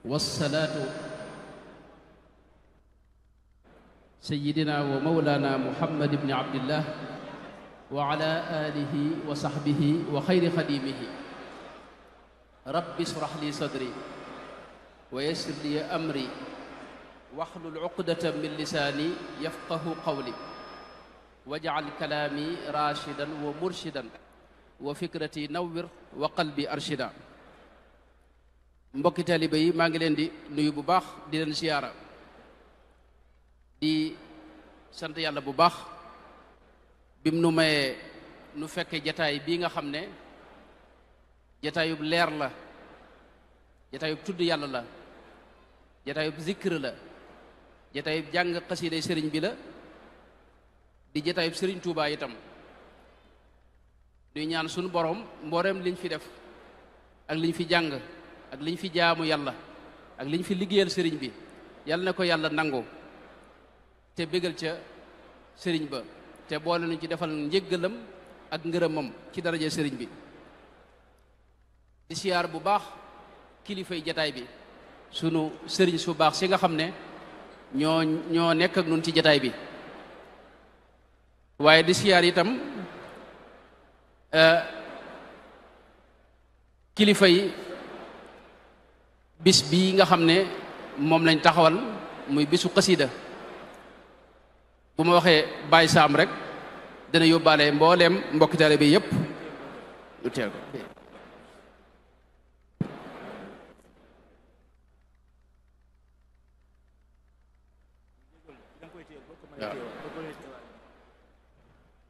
والصلاة سيدنا ومولانا محمد بن عبد الله وعلى آله وصحبه وخير خديمه رب اشرح لي صدري ويسر لي أمري واحلل عقدة من لساني يفقه قولي واجعل كلامي راشدا ومرشدا وفكرتي نور وقلبي أرشدا. mbokki taalibe yi maa ngi leen di nuyu bu baax di leen siyaara di sant yàlla bu baax bim nu mayee nu fekke jataay bii nga xam ne jataayub leer la, jataayub tudd yàlla la, jataayub zikr la, jataayub jàng xasiiday sëriñ bi la, di jataayub sëriñ Tuubaa itam. ñuy ñaan sunu borom mbooreem liñ fi def ak liñ fi jàng ak liñ fi jaamu yàlla ak liñ fi liggéeyal sëriñ bi yàlla na ko yàlla nangu te bégal ca sëriñ ba te boole nañ ci defal njéggalam ak ngërëmam ci daraje sëriñ bi. di siyaar bu baax kilifay jataay bi, sunu sëriñ su baax si nga xam ne ñoo nekk ak nun ci jataay bi. waaye di siyaar itam kilifa yi bis bii nga xam ne moom lañ taxawal muy bisu xasida. bu ma waxee Baye Sam rek dana yóbbaale mbooleem mbokki taalibe bi yépp lu teel ko.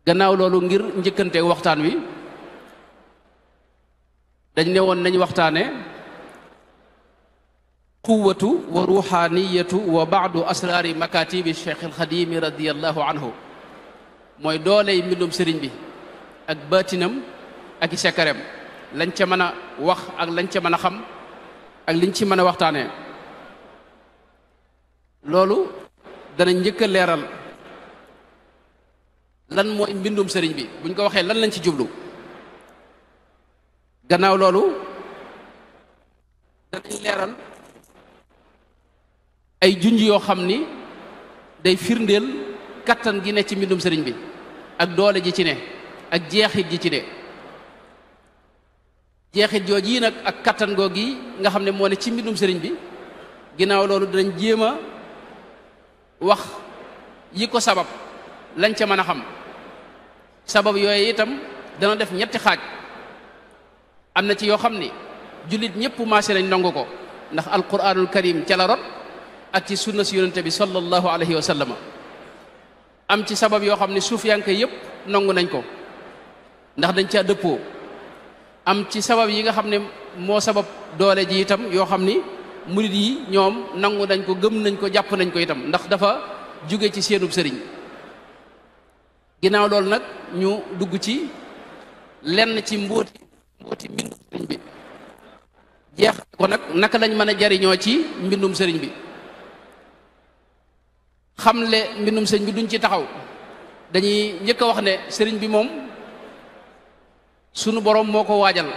gannaaw loolu ngir njëkkante waxtaan wi dañ ne woon nañ waxtaane quwwatu wa ruuxaaniyatu wa baadu asraari makatibi cheikh alxadimi radiallahu anhu, mooy dooley mbindum sëriñ bi ak baatinam ak i sekkareem, lañ ca mën a wax ak lañ ca mën a xam ak liñ ci mën a waxtaane. loolu dana njëkk a leeral lan mooy mbindum sëriñ bi, buñ ko waxee lan lañ ci jublu. gannaaw loolu danañ leeral ay junj yoo xam ni day firndeel kattan gi ne ci mbindum sëriñ bi ak doole ji ci ne ak jeexit ji ci ne. jeexit jooj yi nag ak kattan goo gi nga xam ne moo ne ci mbindum sëriñ bi, ginnaaw loolu danañ jéem a wax yi ko sabab, lañ ca mën a xam. sabab yooyu itam dana def ñetti xaaj. am na ci yoo xam ni jullit ñëpp maase nañ nangu ko ndax alquranul karim ca la rot ak ci sunna si yonente bi sallallahu alayhi wa sallam. am ci sabab yoo xam ne suufiyanke yëpp nangu nañ ko ndax dañ caa dëppoo. am ci sabab yi nga xam ne moo sabab doole ji itam yoo xam ni murit yi ñoom nangu nañ ko, gëm nañ ko, jàpp nañ ko itam ndax dafa jóge ci seenub sëriñ. ginnaaw loolu nag ñu dugg ci lenn ci mbóoti mbindum sëriñ bi, jeex ko nag naka lañ mën a jariñoo ci mbindum sëriñ bi. xamle mbindum sëriñ bi duñ ci taxaw, dañuy njëkk a wax ne sëriñ bi moom sunu boroom moo ko waajal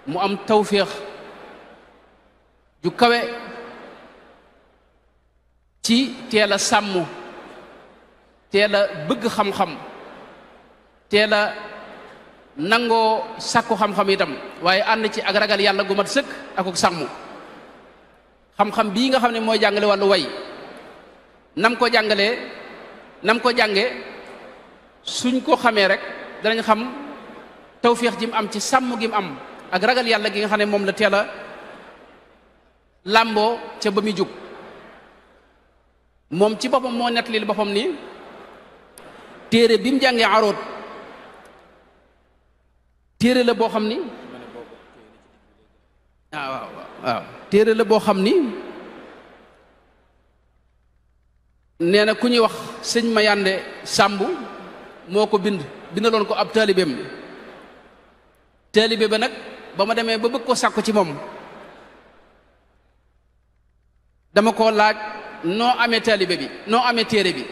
mu am tawféex ju kawe ci teel a sàmm, teel a bëgg xam-xam, teel a nangoo sàkku xam-xam itam, waaye ànd ci ak ragal yàlla gu mat sëkk ak ak sàmm. xam-xam bii nga xam ne mooy jàngale wàllu way, nam ko jàngalee, nam ko jànge suñ ko xamee rek danañ xam tawféex ji mu am ci sàmm gi mu am ak ragal yàlla gi nga xam ne moom la teel a làmboo ca ba muy jóg. moom ci boppam moo nettalil boppam ni téere bi mu jàngee aroot téere la boo xam ni waaw téere la boo xam ni nee na ku ñuy wax sëñ Mayande Sàmb moo ko bindaloon ko ab taalibeem. taalibe ba nag ba ma demee ba bëgg ko sàkku ci moom dama ko laaj noo amee taalibe bi, noo amee téere bi.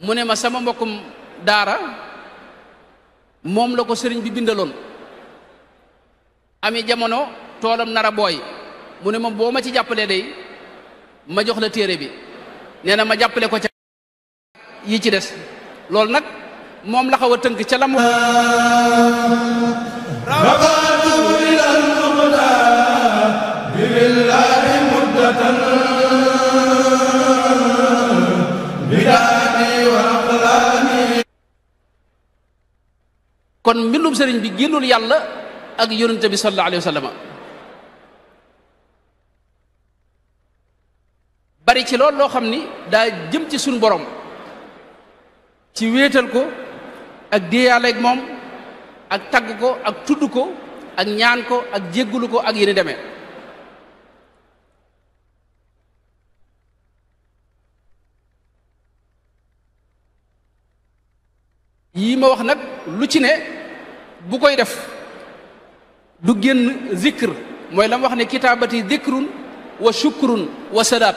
mu ne ma sama mbokkum daara moom la ko sëriñ bi bindaloon. ami jamono toolam nara booy mu ne ma boo ma ci jàppalee day ma jox la téere bi nee na ma jàppale ko ca yi ci des loolu nag moom la xaw a tënk ca la mu kon mbindum sëriñ bi génnul yàlla ak yonente bi sallallahu alayhi wa sallam bari ci loolu loo xam ni daa jëm ci suñ borom ci wéetal ko ak déeyaale ak moom ak tagg ko ak tudd ko ak ñaan ko ak jéggulu ko ak yéni demee yii ma wax nag lu ci ne bu koy def du génn zikr mooy la ma wax ne kitaabati zikrun wa shukrun wa sadaat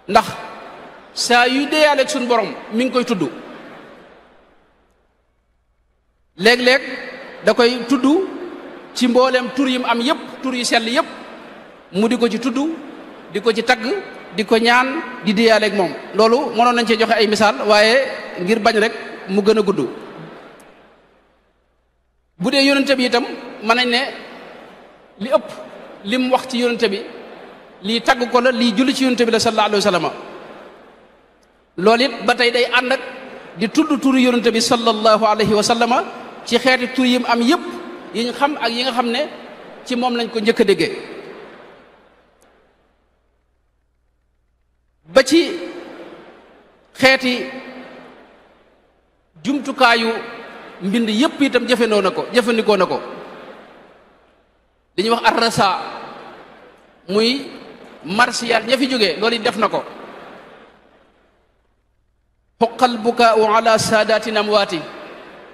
ndax saa yu deeyaaleeg suñu borom mi ngi koy tudd léeg-léeg da koy tudd ci mbooleem tur yim am yépp tur yu sell yépp mu di ko ci tudd di ko ci tagg di ko ñaan di deeyaaleeg moom loolu mënoon nañ cee joxe ay misaal waaye ngir bañ rek mu gën a gudd bu dee yonente bi itam mën nañ ne li ëpp lim wax ci yonente bi lii tagg ko la lii julli ci yonente bi la sallallahu alayhi wa sallam loolu it ba tey day ànd ak di tudd turu yonente bi sallallahu alayhi wa sallam ci xeeti tur yim am yépp yi ñu xam ak yi nga xam ne ci moom lañ ko njëkk a déggee ba ci xeeti jumtukaayu mbind yépp itam jëfandikoo na ko li ñuy wax arrasa muy martial ña fi jógee loolu it def na ko xuqal bukaau ala saadatin amwaati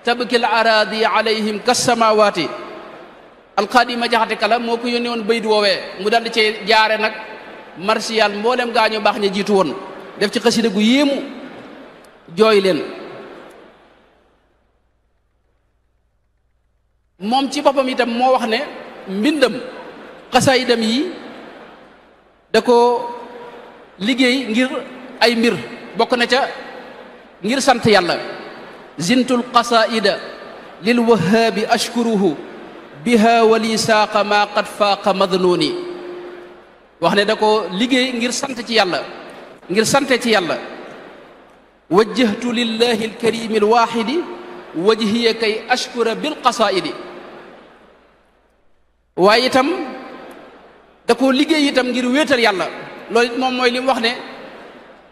tabki al araadi alayhim kasamawaati alqaadima jaxate kala moo ko yónnee woon bayit woowee mu daldi cee jaare nag martial mboolem gaañu baax ña jiitu woon def ci xasida gu yéemu jooy leen moom ci boppam itam moo wax ne mbindam xasaayidam yi da ko liggéey ngir ay mbir bokk na ca ngir sant yàlla zintul qasaida lil wahaabi ashkuruhu biha wali saaqa ma qad faaqa madnuni wax ne da ko liggéey ngir sant ci yàlla ngir sante ci yàlla wajjahtu lillahi alkarimi alwaxidi wajhiya kay ashkura bil qasaidi waaye itam da ko liggéey itam ngir wéetal yàlla loolu it moom mooy li mu wax ne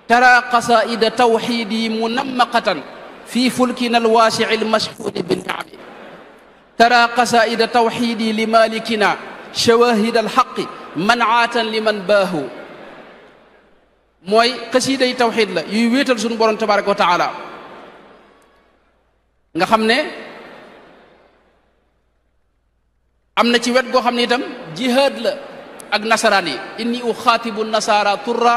tara qasaida tawxidi munammaqatan fi fulkina alwaasici almashhuudi binniami tara qasaida tawxidi li malikina shawahid alxaqi mancaatan liman baahu mooy xasiiday tawxid la yuy wéetal suñu borom tabaraka wa taala nga xam ne am na ci wet goo xam ne itam jihaad la ak nasaraan yi inni uxaatibu nasara turra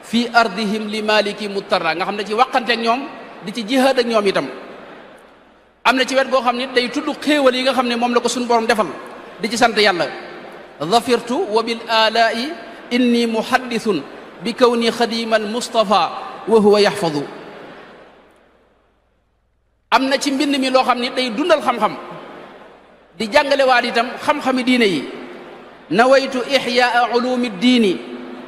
fi ardihim li maliki muttarra nga xam ne ci waqante ak ñoom di ci jihaad ak ñoom itam am na ci wet goo xam ne day tudd xéewal yi nga xam ne moom la ko suñu borom defal di ci sant yàlla dhafirtu wa bil alaa'i inni muhaddithun bi kawni xadima al mustafa wa huwa yaxfadu am na ci mbind mi loo xam ne day dundal xam-xam di jàngale waat itam xam-xami diine yi nawaytu ixyaa ulumi ddiini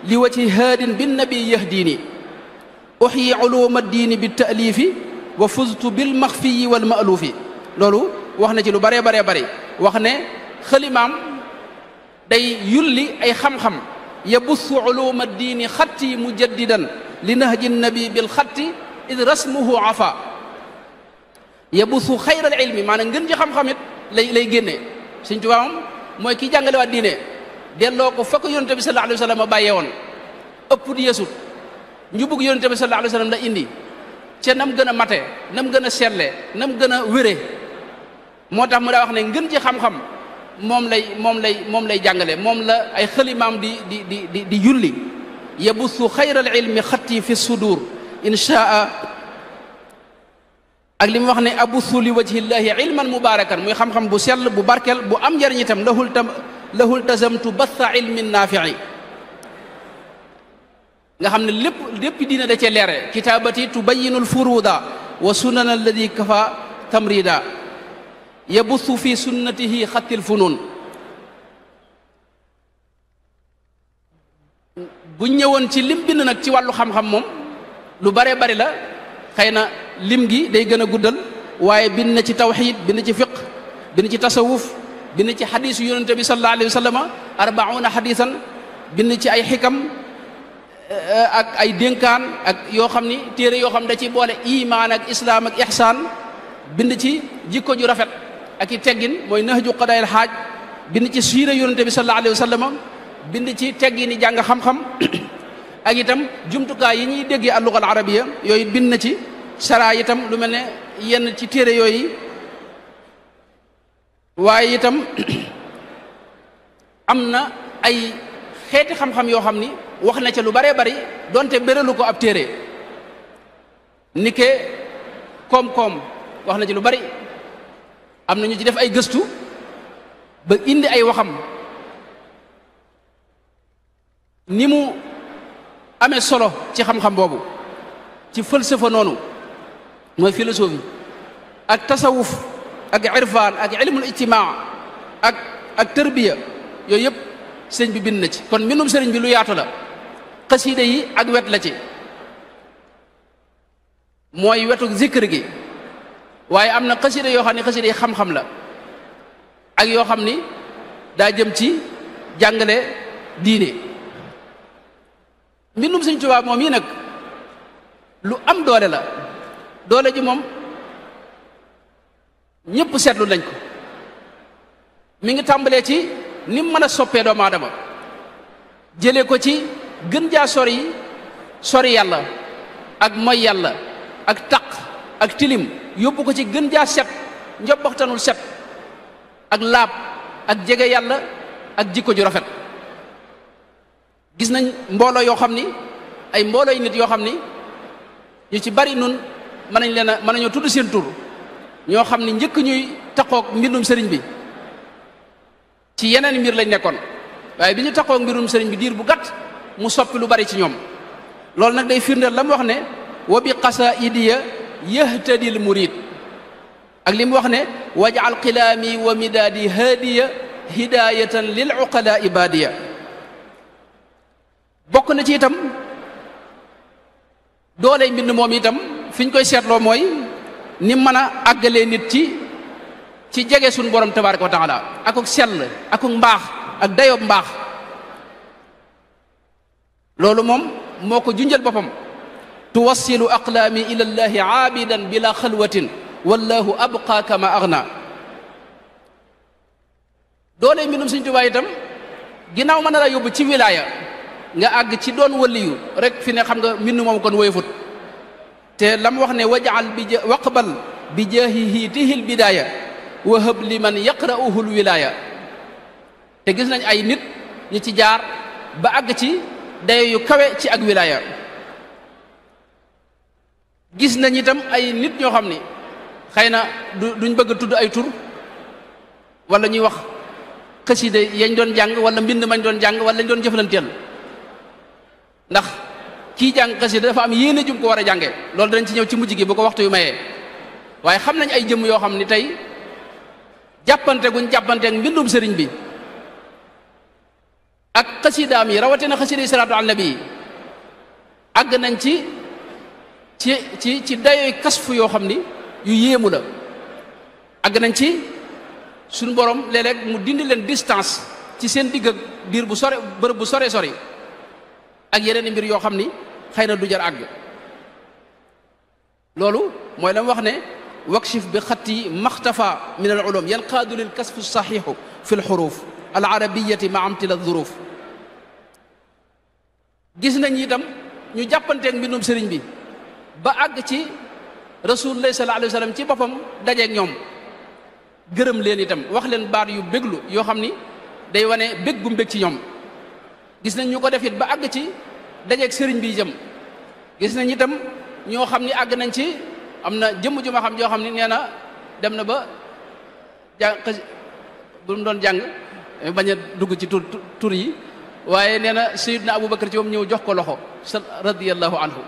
li wajhi haadin binnabi yahdiini uxyi uluma ddiini bittaalifi wa fuztu bilmaxfiyi walmaaluufi loolu wax na ci lu baree baree bare wax ne xalimaam day yulli ay xam-xam yabussu uluma ddiini xatti mujaddidan li nahji nnabi bilxatti id rasmuhu afa yabussu xayral ilmi maanaam ngën ci xam-xamit lay génne Sëñ Tuubaa moom mooy ki jàngale waat diine delloo ko fa ko yonente bi sallallahu alayhi wa sallam bàyyee woon ëpp di yeesut njubug yonente bi sallallahu alayhi wa sallam la indi ca nam gën a mate nam gën a seetle nam gën a wére moo tax mu daa wax ne ngën ci xam-xam moom lay jàngale moom la ay xalimaam di yulli yabussu xayral ilmi xatti fi sudur inchaa ak li mu wax ne abussu li wajhillahi ilman mubarakan muy xam-xam bu sell bu barkel bu am njariñ itam lahu iltazamtu batha ilmin naafi'i nga xam ne lépp diina da cee leere kitaabati tubayyinu alfuruuda wa sunan alladi kafa tamrida yabuthu fi sunnatihi xatti lfunuun bu ñëwoon ci lim bind nag ci wàllu xam-xam moom lu bare bari la xëy na lim gi day gën a guddal waaye bind na ci tawxiid bind ci fiq bind ci tasawuf bind ci xadiis yu yonente bi sallallahu alayhi wa sallam 40 xadiisan bind ci ay xikam ak ay dénkaan ak yoo xam ni téere yoo xam da ci boole imaan ak islaam ak ihsaan bind ci jikko ju rafet ak i teggin mooy nahju qadaayil xaaj bind ci siira yonente bi sallallahu alayhi wa sallam bind ci teggini jàng xam-xam ak itam jumtukaay yi ñuy déggee al-lugha al-arabiyya yooyu bind na ci saraa itam lu mel ne yenn ci téere yooyu waaye itam am na ay xeeti xam-xam yoo xam ni wax na ca lu baree bari donte béralu ko ab téere nike koom-koom wax na ci lu bari am na ñu ci def ay gëstu ba indi ay waxam ni mu amee solo ci xam-xam boobu ci falsafa noonu mooy philosophie ak tasawuf ak irfaan ak ilmul ijtimaa ak tërbiya yooyu yëpp sëñ bi bind na ci kon mbindum sëriñ bi lu yaatu la xasiida yi ak wet la ci mooy wetu zikr gi waaye am na xasiida yoo xam ne xasiida yi xam-xam la ak yoo xam ni daa jëm ci jàngale diine mbindum sëñ Tuubaa moom yi nag lu am doole la doole ji moom ñëpp seetlu nañ ko mi ngi tàmbalee ci ni mu mën a soppee doomu aadama jëlee ko ci gën jaa sori yàlla ak moy yàlla ak taq ak tilim yóbbu ko ci gën jaa set njobbaxtanul set ak laab ak jege yàlla ak jikko ju rafet gis nañ mbooloo yoo xam ni ay mbooloo yi nit yoo xam ni ñu ci bari nun mën nañoo tudd seen tur ñoo xam ni njëkk ñuy taqoog mbindum sëriñ bi ci yeneen mbir lañ nekkoon waaye bi ñu taqoog mbirum sëriñ bi diir bu gàtt mu soppi lu bari ci ñoom loolu nag day firndeel la mu wax ne wa bi qasaidiya yahtadil murid ak li mu wax ne waj'al qilaami wa midaadi haadiya hidayatan lil uqala ibadiya bokk na ci itam doole mbind moom itam fi ñu koy seetloo mooy ni mën a àggalee nit ci jege suñu borom tabaraka wa taala akuk sell akuk mbaax ak dayob mbaax loolu moom moo ko junjal boppam tuwassilu aqlaami ila llahi aabidan bila xalwatin wallahu abqa kama aghna doole mbindum Sëriñ Tuubaa itam ginnaaw mën na la yóbbu ci wilaaya nga àgg ci doon waliyu rek fi ne xam nga mbind moom kon woyefut te lam wax ne waj'al waqbal bi jaahihi tihil bidaaya wa hab liman yaqra'uhu al wilaaya te gis nañ ay nit ñi ci jaar ba àgg ci dayo yu kawe ci ak wilaaya gis nañ itam ay nit ñoo xam ni xëy na duñ bëgg a tudd ay tur wala ñuy wax xasida yañ doon jàng wala mbind mañ doon jàng wala lañ doon jëflanteel ndax kii jàng xasida dafa am yéene jum ko war a jànge loolu danañ ci ñëw ci mujj gi bu ko waxtu yu mayee waaye xam nañ ay jëmm yoo xam ni tey jàppante guñ jàppanteek mbindum sëriñ bi ak xasidaam yi rawatina xasida yi salaatu ala nabi yi àgg nañ ci dayoy kasfu yoo xam ni yu yéemu la àgg nañ ci suñu borom léeg-léeg mu dindi leen distance ci seen digg ak biir bu sore bërëb bu sore sori ak yeneen mbir yoo xam ni xëy na du jar àgg loolu mooy la mu wax ne wakshif bi xatti maxtafa min al ulum yanqaadu lil kasfu saxiixu fi lxuruf al arabiyati ma amtila duruf gis nañ itam ñu jàppanteeg mbindum sëriñ bi ba àgg ci rasulullah sallallahu alayhi wa sallam ci boppam dajeeg ñoom gërëm leen itam wax leen baat yu béglu yoo xam ni day wane bég gu mbég ci ñoom gis nañ ñu ko def it ba àgg ci dajeeg sëriñ bi jëm gis nañ itam ñoo xam ni àgg nañ ci am na jëmm ju ma xam joo xam ni nee na dem na ba jàng bu mu doon jàng bañ a dugg ci tur yi waaye nee na Sayyidna Abubakar ci moom ñëw jox ko loxo radiyallahu anhu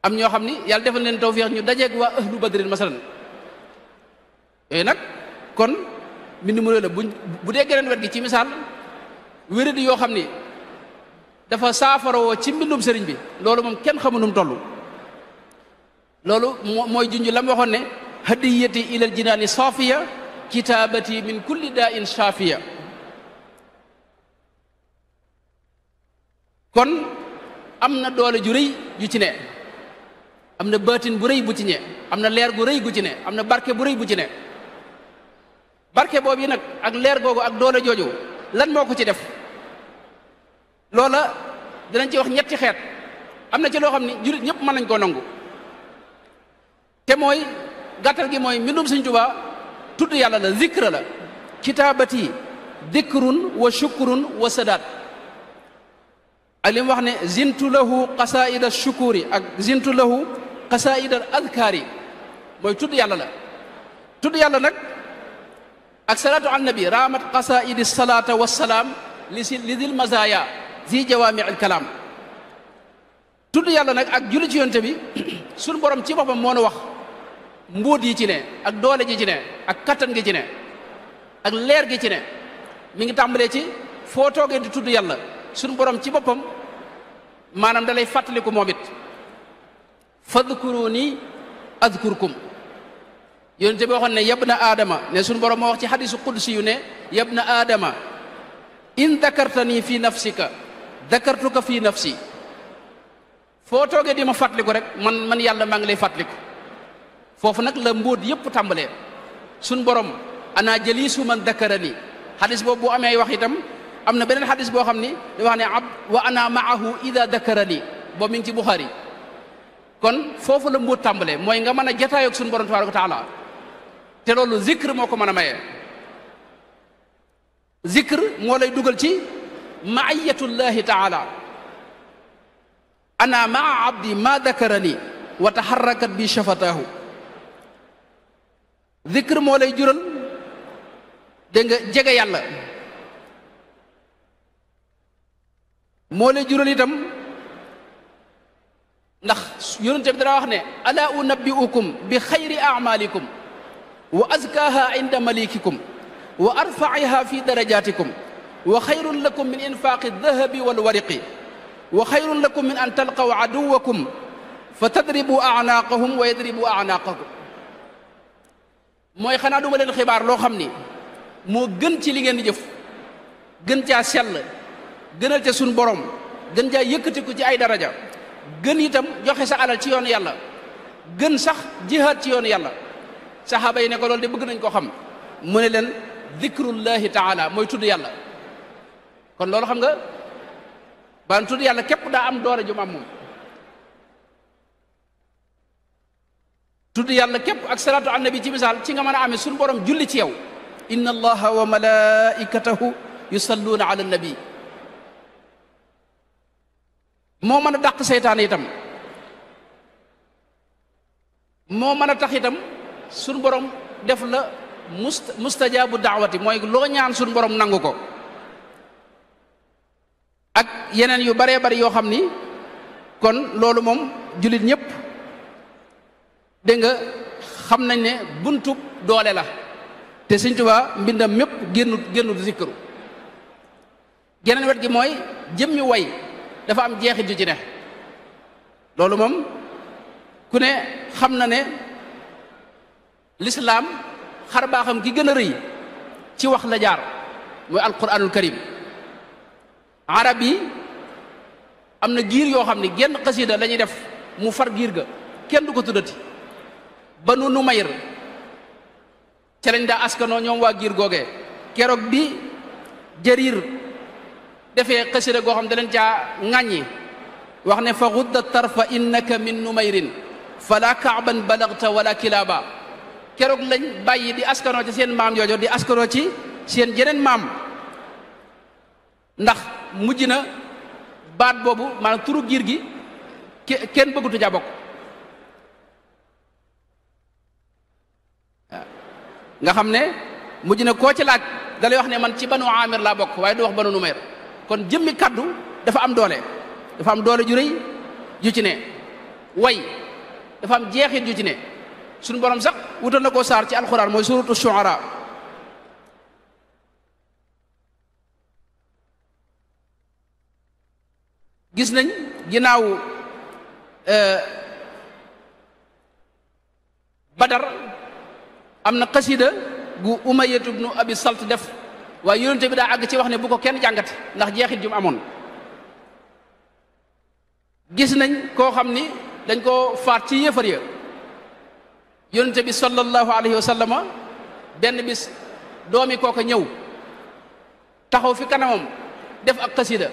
am ñoo xam ni yàlla defal leen tawfiix ñu dajeeg waa ahlu badrin masalan yooyu nag kon mbind mu la bu dee geneen wet gi ci misaal wéradi yoo xam ni dafa saafarawoo ci mbindum sëriñ bi loolu moom kenn xamu nu mu toll loolu mooy junj la mu waxoon ne hadiyati ilal jinaani saafiya kitaabati min kulli daa in shaafiya kon am na doole ju rëy ju ci ne am na baatin bu rëy bu ci ne am na leer gu rëy gu ci ne am na barke bu rëy bu ci ne barke boobu yi nag ak leer googu ak doole jooju lan moo ko ci def loola dinañ ci wax ñetti xeet am na ci loo xam ni jullit ñëpp mën nañ koo nangu te mooy gàttal gi mooy mbindum Sëriñ Tuubaa tudd yàlla la zikra la kitaabati dikrun wa shukrun wa sadaat ak li mu wax ne zintu lahu qasaida shukuri ak zintu lahu qasaida adkaari mooy tudd yàlla la tudd yàlla nag ak salaatu an nabi raamat qasaidi salaata wassalaam li dil mazaya zi jawaami al kalaam tudd yàlla nag ak julli ci yonte bi suñu borom ci boppam moo nu wax mbóot yi ci ne ak doole ji ci ne ak kattan gi ci ne ak leer gi ci ne mi ngi tàmbalee ci foo toogee di tudd yàlla suñu borom ci boppam maanaam da lay fàttaliku moom it fadkuruni adkurkum yonte bi waxoon ne yabna aadama ne suñu borom moo wax ci xadisu qudsi yu ne yabna aadama in dakartani fi nafsika dakartuka fi nafsi foo toogee di ma fàttaliku rek man yàlla maa ngi lay fàttaliku foofu nag la mbóot yépp tàmbalee suñ borom ana jalisu man dakarani xadis boobu bu amee wax itam am na beneen xadis boo xam ni da wax ne wa ana maahu ida dakarani boobu mi ngi ci Buxaari kon foofu la mbóot tàmbalee mooy nga mën a jataayoog suñu borom tabaaraka wa taala te loolu zikr moo ko mën a mayee zikr moo lay dugal ci maayatullahi taala ana maa abdi ma dakarani wa taxarrakat bi shafataahu zikr moo lay jural dégg nga jege yàlla moo lay jural itam ndax yonente bi dara wax ne ala unabbiukum bi xayri amalikum wa azkaha inda malikikum wa arfaiha fi darajatikum wa xayrun lakum min infaqi dahabi walwariqi wa xayrun lakum min an talqaw aduwakum fa tadribu anaaqahum wa yadribu anaaqakum mooy xanaa duma leen xibaar loo xam ni moo gën ci li ngeen di jëf gën caa sell gënal ca suñ borom gën caa yëkkatiku ci ay daraja gën itam joxe sa alal ci yoonu yàlla gën sax jihaad ci yoonu yàlla saxaaba yi ne ko loolu de bëgg nañ ko xam mu ne leen dikrullahi taala mooy tudd yàlla kon loolu xam nga baan tudd yàlla képp daa am doole ju mu am moom tudd yàlla képp ak salaatu an nabi ci misaal ci nga mën a amee suñu borom julli ci yow inna allaha wa malaikatahu yusalluuna ala nabi moo mën a dàq seytaane itam moo mën a tax itam suñu borom def la mustajaabu daawati mooy loo ñaan suñu borom nangu ko ak yeneen yu baree bari yoo xam ni kon loolu moom jullit ñëpp dégg nga xam nañ ne buntub doole la te Sëñ Tuubaa mbindam mépp génnut zikru geneen wet gi mooy jëmmi way dafa am jeexit ju ci ne loolu moom ku ne xam na ne lislaam xar baaxam gi gën a rëy ci wax la jaar mooy alquranul karim arab yi am na giir yoo xam ne genn xasida la ñuy def mu far giir ga kenn du ko tuddati Banu Numayr ca lañ daa askanoo ñoom waa giir googee keroog bi Jarir defee xasida goo xam da leen caa ŋàññi wax ne fa gudda tarfa innaka min numayrin fala kaaban balagta wala kilaba keroog lañ bàyyi di askanoo ci seen maam joojo di askanoo ci seen jeneen maam ndax mujj na baat boobu maanaam turu giir gi kenn bëggutu ca bokk nga xam ne mujj na koo ci laaj da lay wax ne man ci banu amir laa bokk waaye du wax banu numayr kon jëmmi kaddu dafa am doole ju rëy ju ci ne way dafa am jeexit ju ci ne suñu borom sax wutal na koo saar ci alxuraan mooy suratu shuara gis nañ ginnaaw badar am na xasida gu umayyatu ibnu abi salt def waaye yonente bi daa àgg ci wax ne bu ko kenn jàngate ndax jeexit ju mu amoon gis nañ koo xam ni dañ koo faat ci yéefar ya yonente bi sallallahu alayhi wa sallama benn bis doomi kooka ñëw taxaw fi kanamam def ak xasida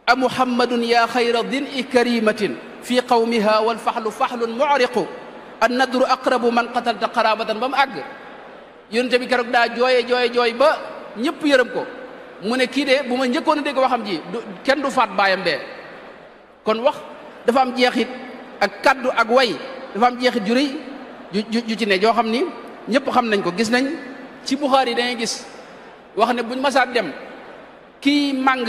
a muhammadun ya xayra din i karimatin fi qawmiha walfaxlu faxlun mucriqu an nadru aqrabu man qatalta qarabatan ba mu àgg yonente bi keroog daa jooy ba ñëpp yërëm ko mu ne kii de bu ma njëkkoon a dégg waxam ji kenn du faat baayam bee kon wax dafa am jeexit ak kaddu ak way dafa am jeexit ju rëy ju ci ne joo xam ni ñëpp xam nañ ko gis nañ ci Buxaari yi dangay gis wax ne buñ masaat dem kii màng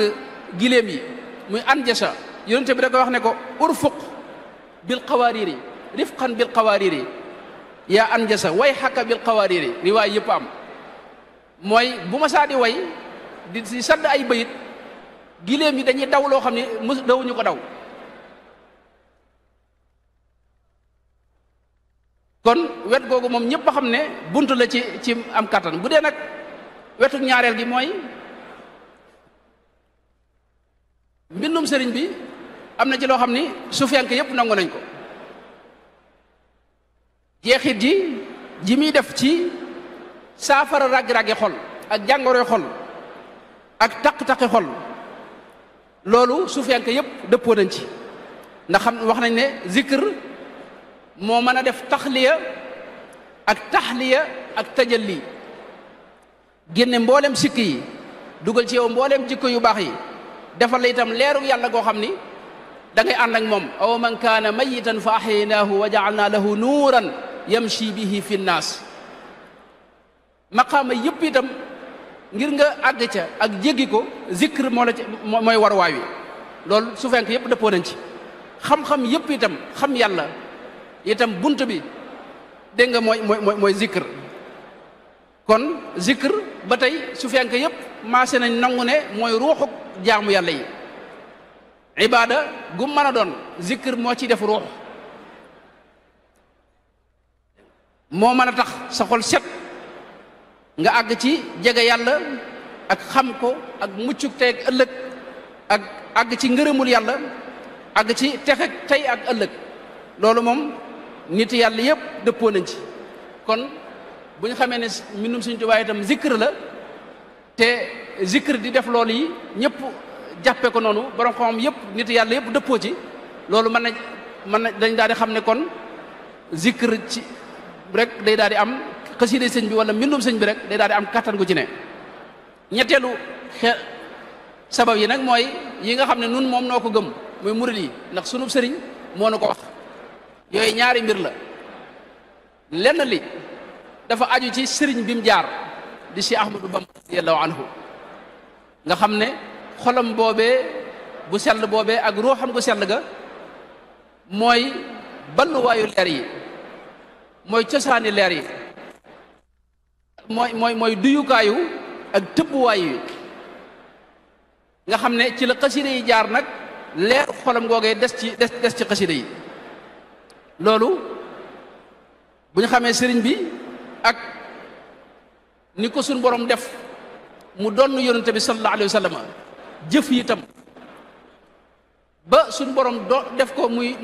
giléem yi muy anjasa yonente bi da koy wax ne ko urfuq bil qawaariri rifqan bil qawaariri yaa anjasa way xakka bil qawaariri riwaay yëpp am mooy bu masaa di way di sadd ay bayit giléem yi dañuy daw loo xam ne dawuñu ko daw kon wet googu moom ñëpp a xam ne bunt la ci am kattan bu dee nag wetu ñaareel gi mooy mbindum sëriñ bi am na ci loo xam ni sufiyanke yëpp nangu nañ ko jeexit ji muy def ci saafara raggi-raggi xol ak jàngoroy xol ak taq-taqi xol loolu sufiyanke yëpp dëppoo nañ ci ndax xam wax nañ ne zikr moo mën a def taxliya ak taxliya ak tajalli génne mboolem sikk yi dugal ci yow mboolem jikko yu baax yi defal la itam leeru yàlla goo xam ni da ngay ànd ak moom aw man kaana mayitan fa axyaynaahu wa jaalna lahu nuuran yamshi bihi fi nnaas maqaama yëpp itam ngir nga àgg ca ak jéggi ko zikr moo la ci mooy war waay wi loolu su fenk yëpp dëppoo nañ ci xam-xam yëpp itam xam yàlla itam bunt bi dégg nga mooy zikr kon zikr ba tey su fenk yëpp maase nañ nangu ne mooy ruuxuk jaamu yàlla yi ibaada gu mën a doon zikr moo ci def ruux moo mën a tax sa xol set nga àgg ci jege yàlla ak xam ko ak muccuk tey ak ëllëg ak àgg ci ngërëmul yàlla àgg ci texek tey ak ëllëg loolu moom nit yàlla yëpp dëppoo nañ ci kon bu ñu xamee ne mbindum Sëriñ Tuubaa itam zikr la te zikr di def loolu yi ñëpp jàppe ko noonu borom xam yëpp nit yàlla yëpp dëppoo ci loolu mën na dañ daal di xam ne kon zikr ci rek day daal di am xasida sëñ bi wala mbindum sëñ bi rek day daal di am kattan gu ci ne ñetteelu sabab yi nag mooy yi nga xam ne nun moom noo ko gëm muy murid yi ndax sunub sëriñ moo nu ko wax yooyu ñaari mbir la lenn li dafa aju ci sëriñ bi mu jaar di si Ahmadu Bamba radiyallahu anhu nga xam ne xolam boobee bu sell boobee ak ruuxam gu sell ga mooy balluwaayu leer yi mooy cosaani leer yi mooy duyukaayu ak tëbbuwaay yi nga xam ne ci la xasida yi jaar nag leer xolam googee des ci xasida yi loolu bu ñu xamee sëriñ bi ak ni ko suñ borom def mu doon yonente bi sallallahu alayhi wa sallam jëf yi itam ba suñ borom def ko muy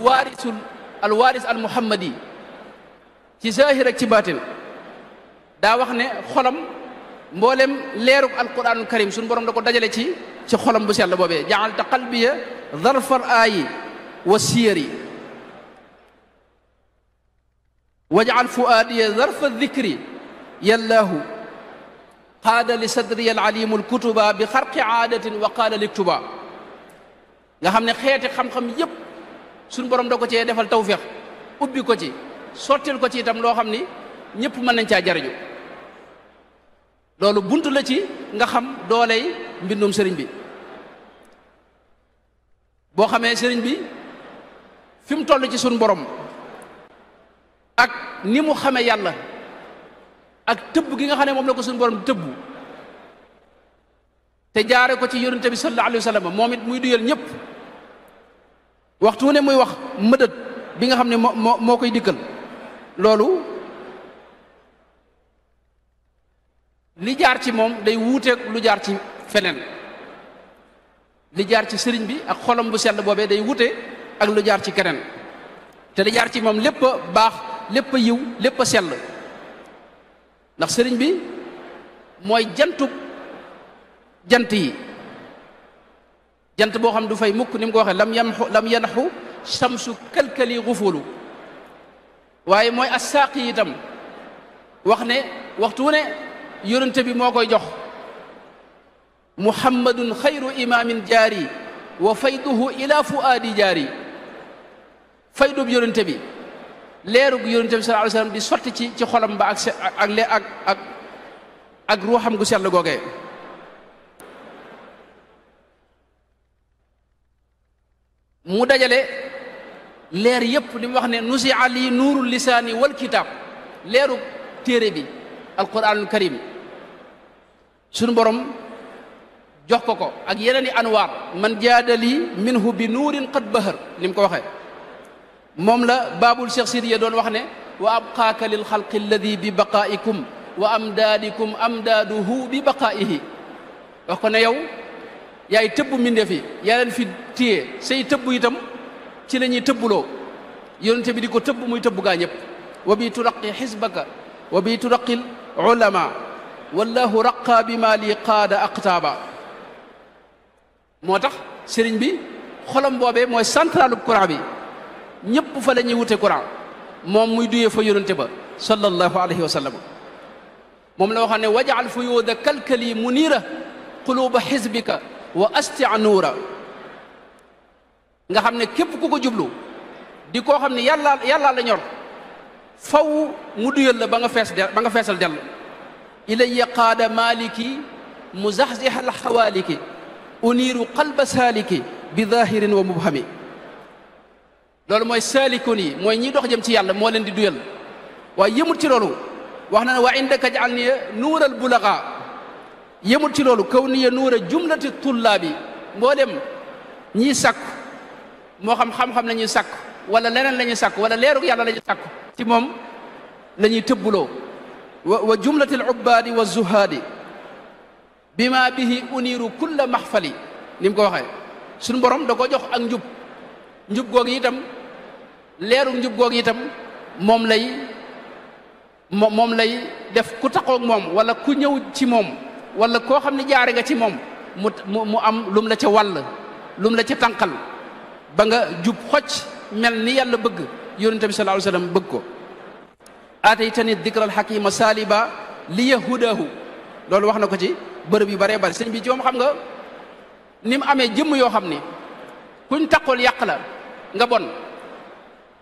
waarisul al waaris al muhammadi ci zahir ak ci baatin daa wax ne xolam mboolem leeruk alquranul karim suñ borom da ko dajale ci xolam bu sell boobee ja'alta qalbiya zarfal aayi wa siyari waj'al fuaadiya zarfa dhikri yallaahu qaada li sadri al alimu al kutuba bi xarqi aadatin wa qaala liktuba nga xam ne xeeti xam-xam yépp suñ borom da ko cee defal tawféex ubbi ko ci sottil ko ci itam loo xam ni ñëpp mën nañ caa jariñu loolu bunt la ci nga xam dooley mbindum sëriñ bi boo xamee sëriñ bi fi mu toll ci suñ borom ak ni mu xamee yàlla ak tëbb gi nga xam ne moom la ko suñ borom di tëbbu te jaare ko ci yonente bi sallallahu alayhi wa sallam moom it muy duyal ñëpp waxtu ne muy wax mëdët bi nga xam ne moo koy dikkal loolu li jaar ci moom day wuuteeg lu jaar ci feneen li jaar ci sëriñ bi ak xolam bu sell boobee day wuute ak lu jaar ci keneen te li jaar ci moom lépp a baax lépp a yiw lépp a sell ndax sëriñ bi mooy jantub jant yi jant boo xam du fay mukk ni mu ko waxee lam yanaxu samsu kalkali xufulu waaye mooy assaaqi itam wax ne waxtu ne yonente bi moo koy jox muhammadun xayru imaamin jaari wa fayduhu ila fuaadi jaari faydub yonente bi leerug yonente bi sallallahu alayhi wasallam di sotti ci xolam ba ak ruuxam gu sell googee mu dajale leer yépp li mu wax ne nusia lii nuurul lisaani wal kitaab leerug téere bi alquranul karim sunu borom jox ko ak yeneen i anwaar man jaadali minhu bi nuurin qad bahar ni mu ko waxee moom la baabul Cheikh Sidiya doon wax ne wa abqaaka lil xalqi alladi bi baqaa'ikum wa amdaadikum amdaaduhu bi baqaa'ihi wax ko ne yow yaay tëbb mbindeef yi yaa leen fi téye say tëbb itam ci la ñuy tëbbuloo yonente bi di ko tëbb muy tëbb gaa ñëpp wa bi turaqi xisbaka wa bi turaqil ulama wallahu raqa bi ma li qaada aqtaaba moo tax sëriñ bi xolam boobee mooy centralu Coran bi ñëpp fa la ñuy wute Coran moom muy duyee fa yonente ba sallallahu alayhi wa sallam moom la waxam ne wajal fuyuuda kalkali muniira quluba xisbika wa astia nuura nga xam ne képp ku ko jublu di koo xam ne yàlla la ñor faw mu duyal la ba nga feesal dell ilayya qaada maliki muzaxziha alxawaaliki uniiru qalba saaliki bi zahirin wa mubhami loolu mooy saalikun yi mooy ñiy dox jëm ci yàlla moo leen di duyal waaye yëmut ci loolu wax na ne wa indaka jaal niya nuural bulaga yëmut ci loolu kaw niya nuura jumlati tullaabi mboolem ñiy sàkku moo xam-xam la ñuy sàkku wala leneen la ñuy sàkku wala leerug yàlla la ñuy sàkku ci moom la ñuy tëbbuloo wa jumlati al ubbaadi wa zuhaadi bima bihi uniiru kulla maxfali ni mu ko waxee suñu borom da ko jox ak njub googu itam leerug njub googu itam moom lay def ku taxoog moom wala ku ñëw ci moom wala koo xam ne jaare nga ci moom mu am lum la ca wàll lum la ca tànqal ba nga jub xocc mel ni yàlla bëgg yonente bi sallallahu alayhi wasallam bëgg ko aataytani dikral xakima saaliba li yahudahu loolu wax na ko ci bërëb yu baree bari sëñ bi ci moom xam nga ni mu amee jëmm yoo xam ni kuñ taqool yàq la nga bon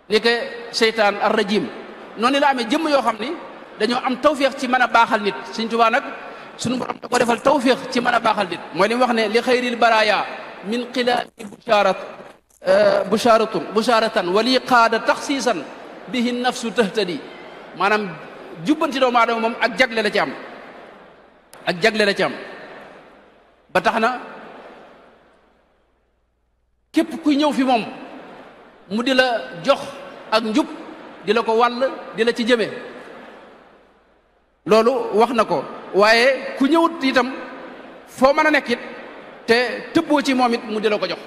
ni ke seytaan ar rajim noonu la amee jëmm yoo xam ni dañoo am tawféex ci mën a baaxal nit Sëñ Tuubaa nag sunu borom da ko defal tawféex ci mën a baaxal nit mooy li mu wax ne li xayril baraya min xilaali busharatan wali qaada taxsiisan bihi nafsu tahtadi maanaam jubbanti doomu aadama moom ak jagle la ci am ba tax na képp kuy ñëw fi moom mu di la jox ak njub di la ko wàll di la ci jëme loolu wax na ko waaye ku ñëwut itam foo mën a nekk it te tëbboo ci moom it mu di la ko jox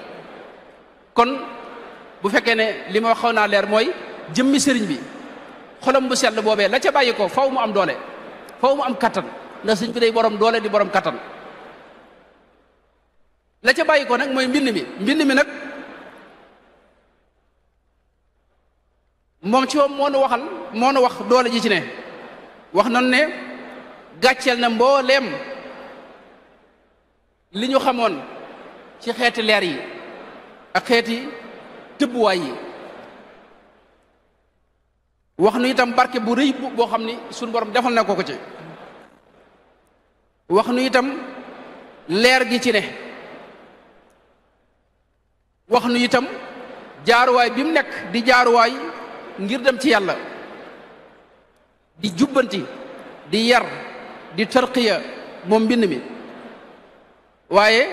kon bu fekkee ne li ma wax xaw naa leer mooy jëmmi sëriñ bi xolam bu sell boobee la ca bàyyi ko faw mu am doole faw mu am kattan ndax sëriñ bi day borom doole di borom kattan la ca bàyyi ko nag mooy mbind mi nag moom ci moom moo nu wax doole ji ci ne wax nañu ne gàcceel na mbooleem li ñu xamoon ci xeeti leer yi ak xeeti tëbbuwaay yi wax nu itam barke bu rëy boo xam ni suñu borom defal na ko ci wax nu itam leer gi ci ne wax nu itam jaaruwaay bi mu nekk di jaaruwaay ngir dem ci yàlla di jubbanti di yar di tarqiya moom mbind mi waaye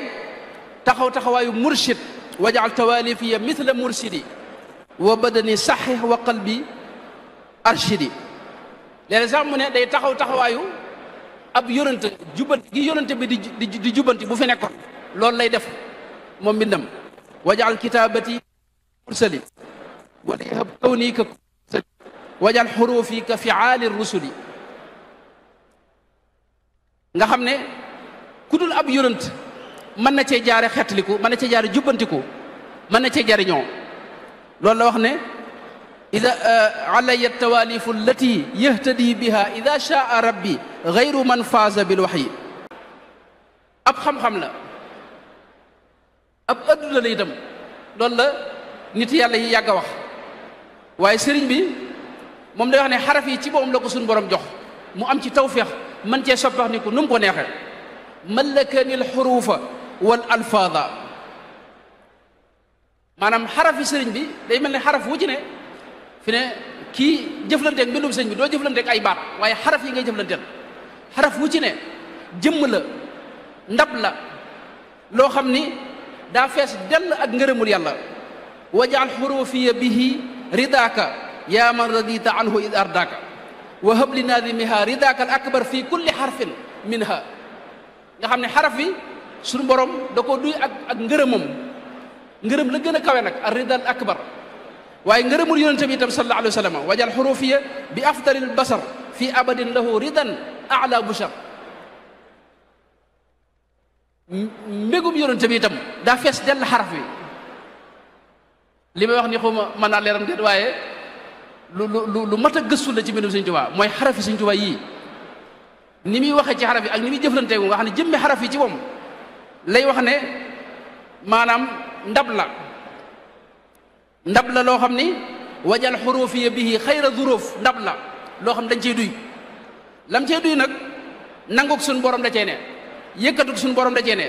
taxawaayu murshid wajal tawalifiya mithla murshidi wa badani saxix wa qalbi arshidi léeg sax mu ne day taxawaayu ab yonent jubbanti gi yonent bi di jubbanti bu fi nekkoon loolu lay def moom mbindam wajal kitabati mursali wala yahab kawni ka wajal xurufi ka fiaali rusuli nga xam ne ku dul ab yonent mën na cee jaare xettaliku mën na cee jaare jubbantiku mën na cee jariñoo loolu la wax ne ida alaya tawalifu allati yahtadi biha ida shaa rabbi gayru man faaza bil waxyi ab xam-xam la ab adduna la itam loolu la nit yàlla yi yàgg a wax waaye sëriñ bi moom day wax ne xaraf yi ci boppam la ko suñu borom jox mu am ci tawféex man cee soppax ni ko nu mu ko neexee mallakani alxurufa wal alfaada maanaam xaraf yi sëriñ bi day mel ne xaraf wu ci ne fi ne kii jëflanteeg mbindum sëriñ bi doo jëflanteeg ay baat waaye xaraf yi ngay jëflanteel xaraf wu ci ne jëmm la ndab la loo xam ni daa fees dell ak ngërëmul yàlla wajaal xurufiya bihi ridaaka yaa man radita anhu id ardaaka wa hab li naadimiha ridaaka al akbar fi kulli xarfin minha nga xam ne xaraf yi suñu borom da ko duy ak ngërëmam ngërëm la gën a kawe nag ar rida al akbar waaye ngërëmul yonente bi itam sallallahu alayhi wa sallam wajal xurufiya bi afdalil basar fi abadin lahu ridan ala bushar mbégum yonente bi itam daa fees dell xaraf wi li may wax ni xawma mën naa leeram déet waaye lu mat a gëstu la ci mbindum Sëñ Tuubaa mooy xaraf yi Sëñ Tuubaa yii ni muy waxee ci xaraf yi ak ni muy jëflantee nga xam ne jëmmi xaraf yi ci moom lay wax ne maanaam ndab la loo xam ni wajal xurufiya bihi xayra zuruuf ndab la loo xam dañ cey duy lam cey duy nag nanguk suñu borom da cee ne yëkkatuk suñu borom da cee ne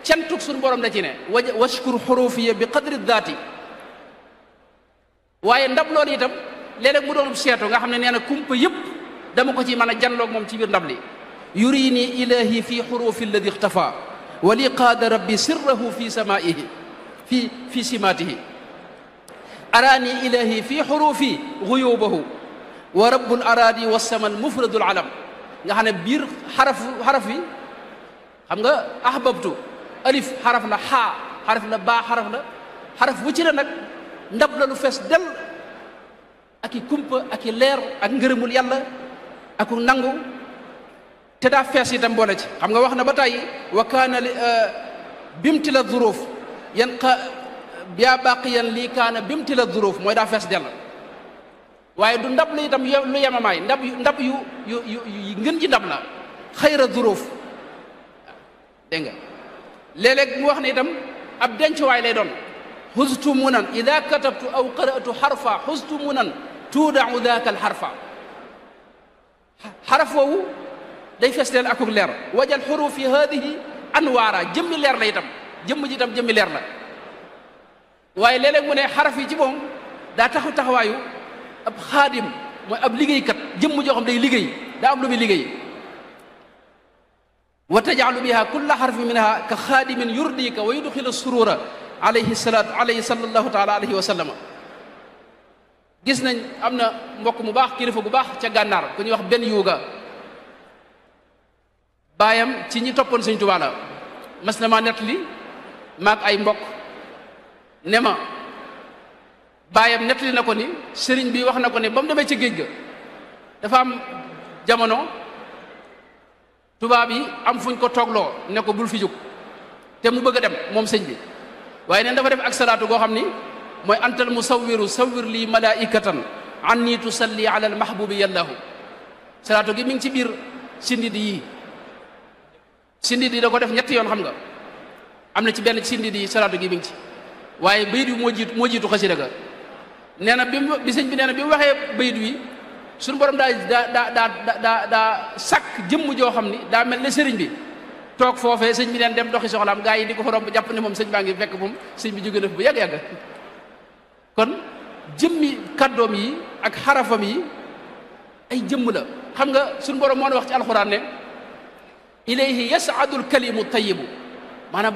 cantuk suñu borom da cee ne washkur xurufiya bi qadri daati waaye ndab loolu itam léeg-léeg mu doon seetu nga xam ne nee na kumpa yëpp dama ko ci mën a janloog moom ci biir ndab li yurini ilahi fi xurufi alladi ixtafa wa li qaada rabbi sirrahu fi samaihi fi simaatihi araani ilahi fi xurufi guyubahu wa rabbul araadi wasama al mufradul alam nga xam ne biir xaraf yi xam nga ahbabtu alif xaraf la xaa xaraf la baa xaraf bu ci la nag ndab la lu fees del ak i kumpa ak i leer ak ngërëmul yàlla ak nangu te daa fees itam boole ci xam nga wax na ba tàyyi wa kaana bimti la duruf yan yaa baqiyan lii kaana bimti la duruf mooy daa fees del waaye du ndab la itam lu yemamaay ndab yu ngën ci ndab la xayra duruf dégg nga léeg-léeg mu wax ne itam ab dencuwaay lay doon xustu munan ida katabtu aw qara'tu xarfa xustu munan tuudau daaka al xarfa xaraf woowu day fees del akuk leer wajal xurufi hadihi anwaara jëmmi leer la itam jëmm ji itam jëmmi leer la waaye léeg-léeg mu ne xaraf yi ci moom daa taxawaayu ab xaadim mooy ab liggéeykat jëmm joo xam day liggéey daa am lu muy liggéey wa tajcalu biha kulla xarfin minha ka xaadimin yurdika wa yudxilu surura alayhi sallallahu taala alayhi wa sallama gis nañ am na mbokk mu baax kilifa gu baax ca gànnaar ku ñuy wax benn yuuga baayam ci ñi toppoon Sëñ Tuubaa la mas na maa nettali maag ay mbokk ne ma baayam nettali na ko ni sëriñ bi wax na ko ne ba mu demee ca géej ga dafa am jamono tubaab yi am fuñ ko toogloo ne ko bul fi jóg te mu bëgg a dem moom sëñ bi waaye neen dafa def ak salaatu goo xam ni mooy antal musawwiru sawwir lii malaikatan anni tusalli ala al mahbubi yallahu salaatu gi mi ngi ci biir sindidi yii sindidi da ko def ñetti yoon xam nga am na ci benn sindidi yi salaatu gi mi ngi ci bayit wi moo jiitu xasida ga nee na bi sëñ bi nee na bi mu waxee bayit wi suñu borom daa sàkk jëmm joo xam ni daa mel ne sëriñ bi toog foofee sëñ bi neen dem doxi soxlaam gaa yi di ko fa romb jàpp ne moom sëñ baa ngi fekk moom sëñ bi jóge na fi bu yàgg-yàgg kon jëmmi kàddoom yi ak xarafam yi ay jëmm la xam nga suñu borom moo na wax ci alxuraan ne ilayhi yas'adu al-kalimu tayyibu maanaam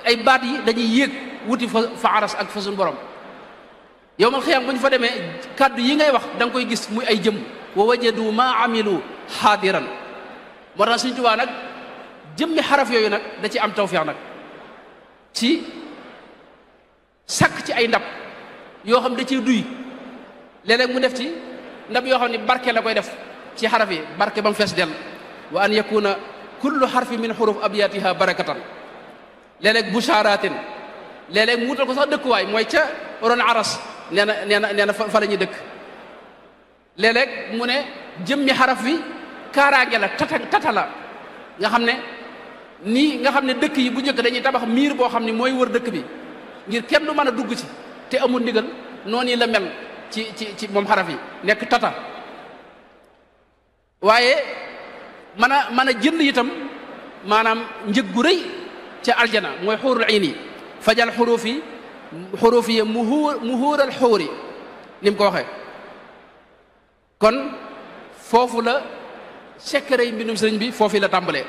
ay baat yi dañuy yéeg wuti fa aras ak fa suñu borom yowmal xiyaam bu ñu fa demee kàddu yi ngay wax da nga koy gis muy ay jëmm wa wajadu ma amilu xaadiran moo tax Sëñ Tuubaa nag jëmmi xaraf yooyu nag da ci am tawfeex nag ci sàkk ci ay ndab yoo xam da ciy duy léeg-léeg mu def ci ndab yoo xam ne barke la koy def ci xaraf yi barke ba mu fees dell wa an yakuna kullu xarfi min xuruf abyaatiha barakatan léeg-léeg bushaaratin léeg-léeg mu wutal ko sax dëkkuwaay mooy ca ron aras nee na fa la ñuy dëkk léeg-léeg mu ne jëmmi xaraf wi kaaraange la tata la nga xam ne nii nga xam ne dëkk yi bu njëkk dañuy tabax miir boo xam ne mooy wër dëkk bi ngir kenn du mën a dugg ci te amul ndigal noonu la mel ci moom xaraf yi nekk tata waaye mën a jënd itam maanaam njëg gu rëy ca aljana mooy xuurul iin yi fajal xuruuf yi muhuural xuuri ni mu ko waxee kon foofu la secret yi mbindum sëriñ bi foofu la tàmbalee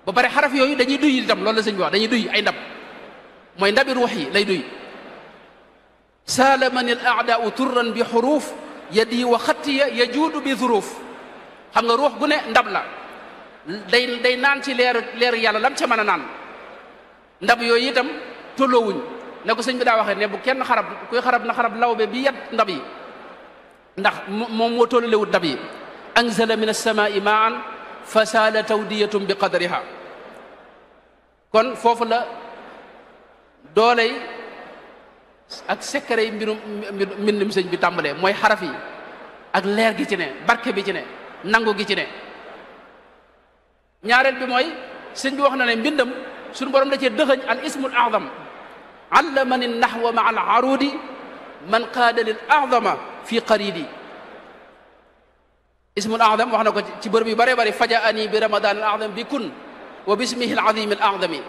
ba pare xaraf yooyu dañuy duy itam loolu la sëriñ bi wax dañuy duy ay ndab mooy ndabi ruux yi lay duy saalamani al aadaau turran bi xuruuf yadi wa xattiya yajuudu bi zuruuf xam nga ruux gu ne ndab la day naan ci leer yàlla lam ca mën a naan ndab yooyu itam tolloowuñ ne ko sëñ bi daa waxee ne bu kenn xarab kuy xarab na xarab lawbe bi yat ndab yi ndax moom moo tollalewut ndab yi anzala min as-samaa'i maa'an fa saala tawdiyatun bi qadriha kon foofu la dooley ak secret yi mbindum sëñ bi tàmbalee mooy xaraf yi ak leer gi ci ne barke bi ci ne nangu gi ci ne ñaareel bi mooy sëñ bi wax na ne mbindam suñu borom da cee dëxëñ al ismul a'zam allamani nahwa ma al arudi man qaada lil a'zama fi qaridi ismul a'zam wax na ko ci bërëb yu bare bare fajaani bi ramadan al a'zam bi kun wa bismihi al azim al a'zami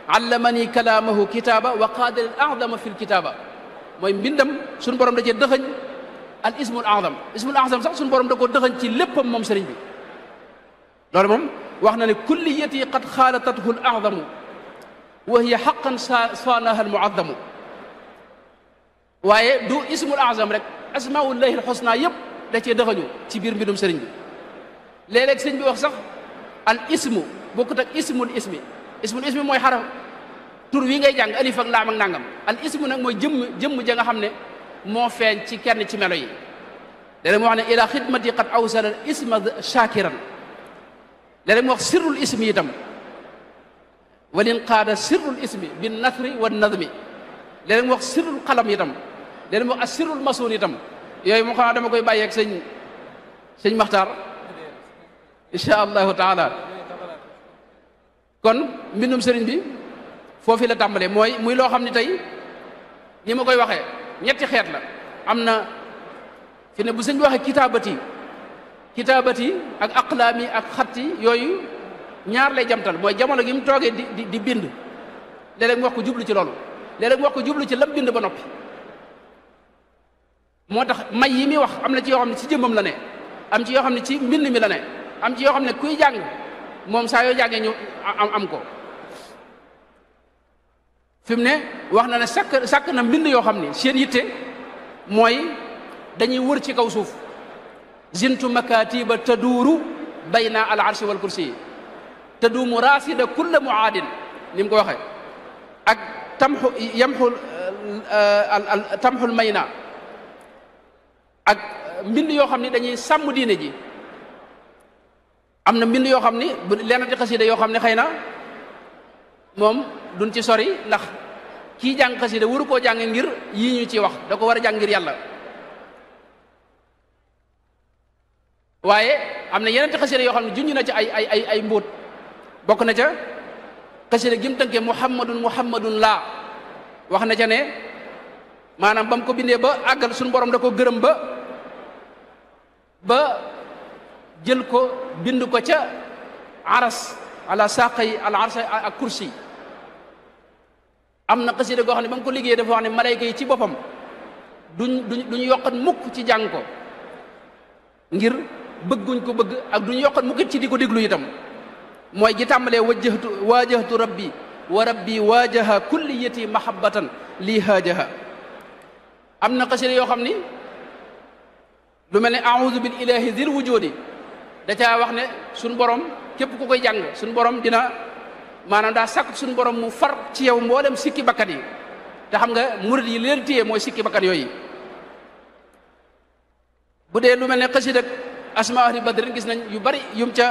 allamani kalaamahu kitaaba wa qaada lil a'zama fi l kitaaba mooy mbindam suñu borom da cee dëxëñ al ismul a'zam sax suñu borom da koo dëxëñ ci léppam moom sëriñ bi loolu moom wax na ne kulliyati qad xaalatathu al a'zamu wa hiya haqqan saanaha al mu'azzamu waaye du ismul a'zam rek asmaullahi al husna yëpp da cee dëxëñu ci biir mbindum sëriñ bi léeg-léeg sëriñ bi wax sax al ismu bokkut ak ismul ismi mooy xaraf tur wi ngay jàng alif ak laam ak nangam al ismu nag mooy jëmm ja nga xam ne moo feeñ ci kenn ci melo yi léeg-léeg mu wax ne ila xidmati qad awsala al isma shakiran léeg-léeg mu wax sirrul ismi itam walin qaada sirrul ismi bin nasri wa nadmi léeg-léeg mu wax sirrul qalam itam léeg-léeg mu wax as sirrul masuun itam yooyu moo xam dama koy bàyyeeg sëñ Maxtaar insha allahu taala kon mbindum sëriñ bi foofu la tàmbalee muy loo xam ne tey ni ma koy waxee ñetti xeet la am na fi ne bu sëñ bi waxee kitaabati ak aqlaami ak xatti yooyu ñaar lay jamtal mooy jamono gi mu toogee di bind léeg-léeg mu wax ko jublu ci loolu léeg-léeg mu wax ko jublu ci lam bind ba noppi moo tax may yi muy wax am na ci yoo xam ne ci jëmmam la ne am ci yoo xam ne ci mbind mi la ne am ci yoo xam ne kuy jàng moom saa yoo jàngee ñu am ko fi mu ne wax na ne sàkk na mbind yoo xam ne seen yitte mooy dañuy wër ci kaw suuf zintu makatiba taduuru bayna al arshi wal kursi taduumu rasida kulla muaadin ni mu ko waxee ak tamxul mayna ak mbind yoo xam ne dañuy sàmm diine ji am na mbind yoo xam ni lenn di xasida yoo xam ne xëy na moom duñ ci sori ndax kii jàng xasida waru koo jàng ngir yii ñu ci wax da ko war a jàng ngir yàlla waaye am na yeneen ti xasida yoo xam ne junj na ci ay mbóot bokk na ca xasida gi mu tënkee muhammadun laa wax na ca ne maanaam ba mu ko bindee ba àggal suñu borom da ko gërëm ba ba jël ko bind ko ca aras ala saqay al arsh ak kursi. am na xasida goo xam ne ba mu ko liggéeyee dafa wax ne malayka yi ci boppam duñ yokkat mukk ci jàng ko ngir bëgguñ ko bëgg ak duñ yokkat mukk ci di ko déglu itam mooy gi tàmbalee waajahtu rabbi wa rabbi waajaha kulliyati mahabbatan lii haajaha. am na xasida yoo xam ni lu mel ne a'udhu bil ilahi dhil wujudi da caa wax ne suñ borom képp ku koy jàng suñ borom dina maanaam daa sàkk suñu borom mu far ci yow mboolem sikki bakkat yi te xam nga murid yi leen téye mooy sikki bakkat yooyu. bu dee lu mel ne xasida ak asma ahli badrin gis nañ yu bari yum ca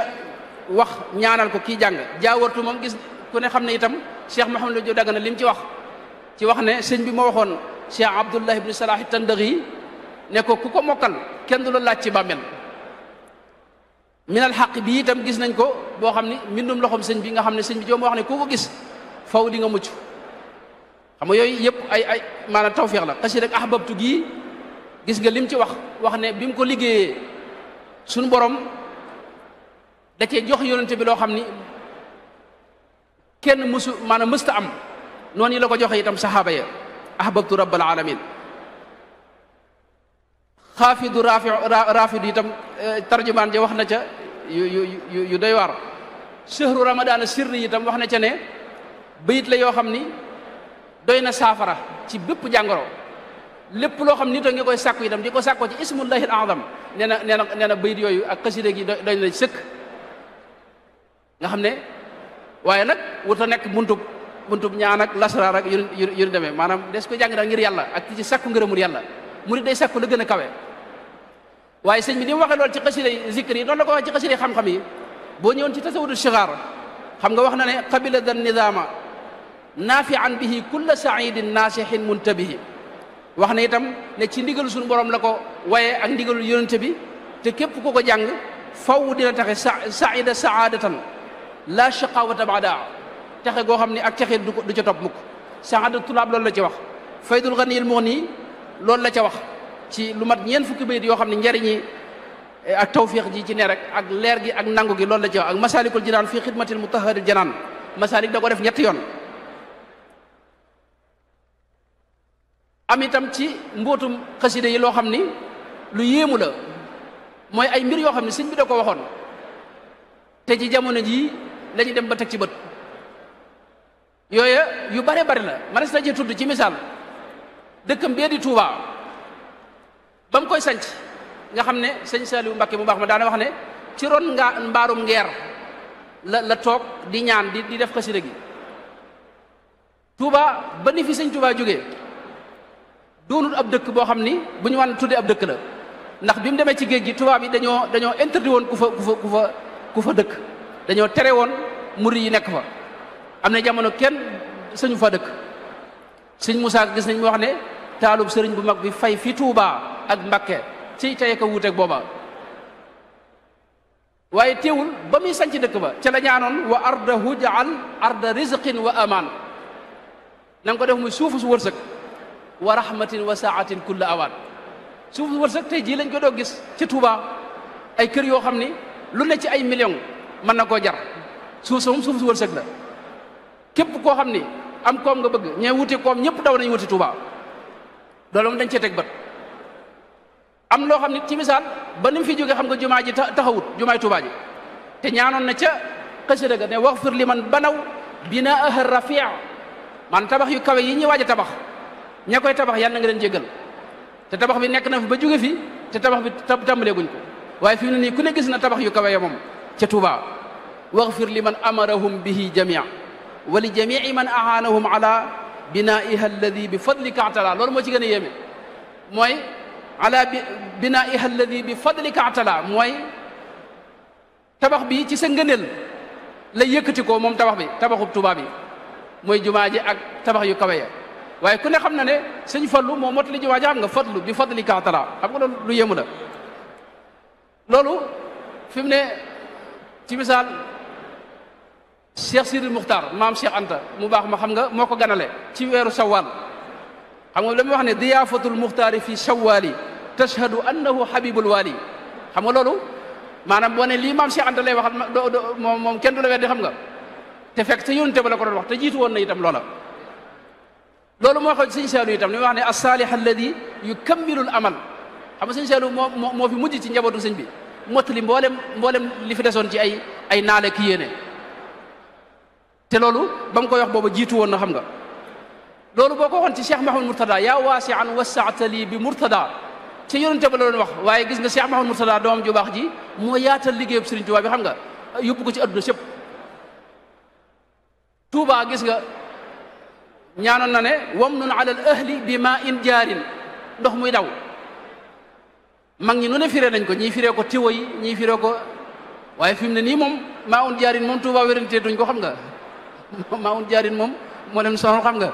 wax ñaanal ko kii jàng. jaawartu moom gis ku ne xam ne itam Cheikh Mouhamadou Diop Dagana lim ci wax ne sëñ bi moo waxoon Cheikh Abdullah ibn Salah Tandaghi ne ko ku ko mokkal kenn du la laaj ci bàmmeel. minal xaq bi itam gis nañ ko boo xam ne mbindum loxoom sëñ bi nga xam ne sëñ bi joom wax ne ku ko gis faw di nga mucc. xam nga yooyu yëpp ay maanaam tawfeex la. xasida ak ahbabtu gii gis nga lim ci wax ne bi mu ko liggéeyee suñu borom da cee jox yonente bi loo xam ni kenn maanaam mësta am noonu yi la ko joxe itam saxaaba ya. ahbabtu rabbal alamin. xaafidu raafidu itam tarjumaan ja wax na ca yu doy waar. shahru ramadaan sirri itam wax na ca ne bayit la yoo xam ni doy na saafara ci bépp jàngoro. lépp loo xam nit a ngi koy sàkku itam di ko sàkkoo ci ismullahil azam nee na bayit yooyu ak xasida gi doy na sëkk. nga xam ne waaye nag wuta nekk buntub ñaan ak lasraar ak yu demee maanaam des ko jàng daal ngir yàlla ak ci sàkku ngërëmul yàlla. murid day sàkku la gën a kawe. waaye sëñ bi ni mu waxee loolu ci xasida zikr yi noonu la ko waxee ci xasida xam-xam yi. boo ñëwoon ci tasawudu shigaar xam nga wax na ne qabila dan nidaama naafian bihi kulla saidin naasihin muntabihi. wax na itam ne ci ndigalu suñu borom la ko waye ak ndigalu yonente bi te képp ku ko jàng faw dina taxe saida saadatan la shaqawata baada texe goo xam ne ak texe du ca topp mukk. saada tulaab loolu la ci wax. faydul ganiyil mughni loolu la ca wax ci lu mat ñeent fukki bayit yoo xam ne njariñi ak tawfiq ji ci ne rek ak leer gi ak nangu gi loolu la ca wax. ak masalikul jinaan fii xidmatil mutahharil janaan masalik da ko def ñetti yoon. am itam ci mbootum xasida yi loo xam ni lu yéemu la mooy ay mbir yoo xam ne sëñ bi da ko waxoon te ci jamono jii la ñu dem ba teg ci bët. yooya yu bare bari la manes na ci tudd ci misaal dëkkam bee di Touba ba mu koy sanc nga xam ne sëñ Saliou Mbacké mu baax ma daana wax ne ci ron mbaarum ngeer la toog di ñaan di def xasida gi. Touba ba ni fi sëñ Touba jógee doonul ab dëkk boo xam ni bu ñu wan tuddee ab dëkk la ndax bi mu demee ci géej gi tubaab yi dañoo interdit woon ku fa dëkk. dañoo tere woon murid yi nekk fa. am na jamono kenn sañu fa dëkk. sëñ Moussa gis nañ mu wax ne taalub sëriñ bu mag bi fay fi Touba ak Mbakke ci tey ko wuuteeg booba. waaye teewul ba muy sanc dëkk ba ca la ñaanoon wa ardahu jaal arda rizqin wa amaan na nga ko def muy suufu su wërsëg wa rahmatin wa saatin kulla awaan. suufu su wërsëg tey jii lañ ko doo gis ci Touba ay kër yoo xam ni lu ne ci ay millions mën na koo jar. suuf sa moom suufu su wërsëg la képp koo xam ni am koom nga bëgg ñee wuti koom ñëpp daw nañu wuti Touba loolu moom dañ cee teg bët. am loo xam ne ci misaal ba ni mu fi jógee xam nga jumaa ji taxawut jumaay Touba ji te ñaanoon na ca xasida ga ne waxfir li man banaw binaaha rafi' man tabax yu kawe yi ñuy waaj a tabax ña koy tabax yàlla na nga leen jéggal te tabax bi nekk na fi ba jóge fi te tabax bi tàmbalee guñ ko waaye fi mu ne nii ku ne gis na tabax yu kawe ya moom ca Touba. waxfir li man amarahum bihi jamia wa li jamii man ahanahum ala binaiha alladi bi fadlika atala. loolu moo ci gën a yéeme mooy ala binaiha alladi bi fadlika atala mooy tabax bi ci sa ngëneel la yëkkati ko moom tabax bi tabaxub Touba bi mooy jumaa ji ak tabax yu kawe ya waaye ku ne xam na ne sëñ Fallu moo mot li jumaa ji xam nga fadlu bi fadlika atala xam nga loolu lu yéemu la. loolu fi mu ne ci misaal Cheikh Sidi Muxtaar maam Cheikh Anta mu baax ma xam nga moo ko ganale ci weeru Shawwal xam nga la muy wax ne diyaafatul muxtaari fi shawwali tashhadu annahu habibul wali xam nga loolu maanaam boo ne lii maam Cheikh Anta lay waxal moom kenn du la weddi xam nga te fekk te yónente ba la ko doon wax te jiitu woon na itam loola loolu moo xew sëñ Saalu itam ni wax ne as-saalih alladi yukammilu al amal xam nga sëñ Saalu moo fi mujj ci njabootu sëñ bi mottali mboolem li fi desoon ci ay naale ki yéene te loolu ba mu koy wax booba jiitu woon na xam nga loolu boo ko waxoon ci Cheikh Mahamad Murtada yaa waasi'an wassa'ta lii bi Murtada ci yonente ba la doon wax waaye gis nga Cheikh Mahamad Murtada doomam ju baax ji moo yaatal liggéeyub Sëriñ Tuubaa bi xam nga yóbbu ko ci adduna sépp Tuubaa gis nga ñaanoon na ne wamnun ala al ahli bi ma in jaarin ndox muy daw mag ñi nu ne firee nañ ko ñii firee ko tiwo yi ñii firee ko waaye fi mu ne nii moom maa un jaarin moom Tuubaa wérantee duñ ko xam nga maa un jaarin moom moo leen sonal xam nga